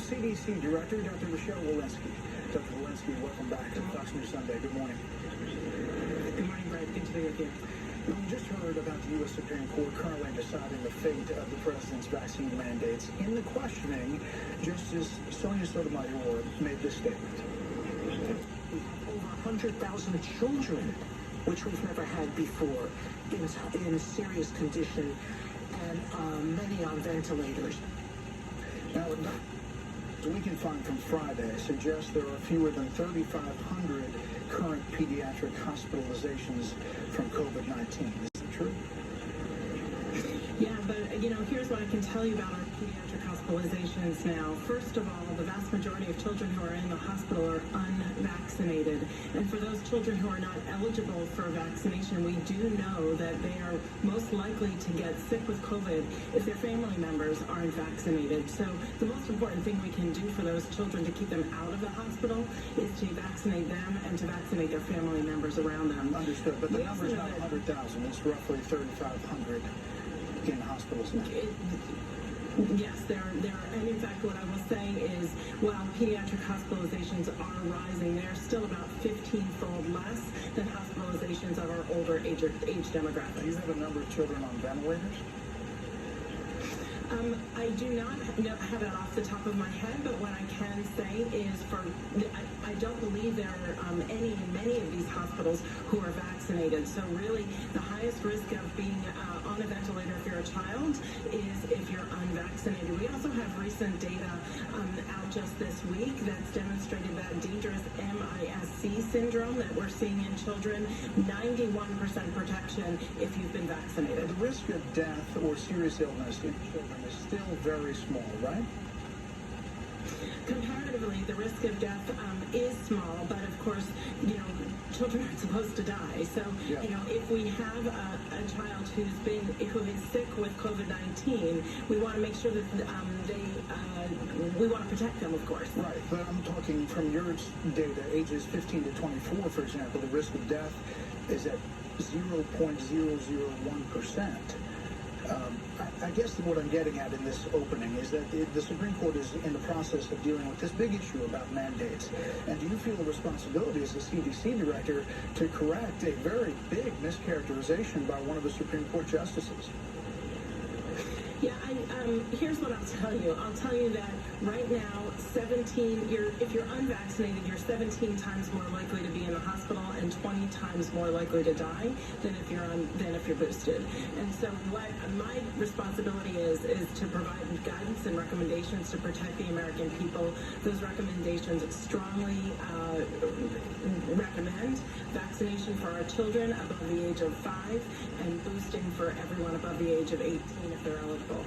CDC Director, Dr. Rochelle Walensky. Dr. Walensky, welcome back to Fox News Sunday. Good morning. Good morning, Brad. Good to be with you. We just heard about the U.S. Supreme Court currently deciding the fate of the president's vaccine mandates. In the questioning, Justice Sonia Sotomayor made this statement. We have over 100,000 children, which we've never had before, in serious condition, and many on ventilators. Now, the we can find from Friday suggests there are fewer than 3,500 current pediatric hospitalizations from COVID-19. Is it true? Yeah, but, here's what I can tell you about our pediatric hospitalizations now. First of all, the vast majority of children who are in the hospital are unvaccinated. And for those children who are not eligible for vaccination, we do know that they are most likely to get sick with COVID if their family members aren't vaccinated. So the most important thing we can do for those children to keep them out of the hospital is to vaccinate them and to vaccinate their family members around them. Understood, but the number's not 100,000. It's roughly 3,500 in hospitals now. Yes, there are, and in fact, what I will say is, while pediatric hospitalizations are rising, they're still about 15-fold less than hospitalizations of our older age demographic. Do you have a number of children on ventilators? I do not have that off the top of my head, but what I can say is I don't believe there are many of these hospitals who are vaccinated. So really, the highest risk of being on a ventilator if you're a child is if you're unvaccinated. We also have recent data out just this week that's demonstrated that dangerous MIS-C syndrome that we're seeing in children, 91% protection if you've been vaccinated. The risk of death or serious illness in children is still very small, right? Comparatively, the risk of death is small, but of course, children aren't supposed to die. So, yeah. If we have a child who is sick with COVID-19, we want to make sure that we want to protect them, of course. Right, but I'm talking from your data, ages 15 to 24, for example, the risk of death is at 0.001%. I guess what I'm getting at in this opening is that the Supreme Court is in the process of dealing with this big issue about mandates. And do you feel a responsibility as a CDC director to correct a very big mischaracterization by one of the Supreme Court justices? Yeah, here's what I'll tell you. I'll tell you that right now, if you're unvaccinated, you're 17 times more likely to be in the hospital and 20 times more likely to die than if you're boosted. And so what my responsibility is to provide guidance and recommendations to protect the American people. Those recommendations strongly recommend vaccination for our children above the age of 5 and boosting for everyone above the age of 18 if they're eligible.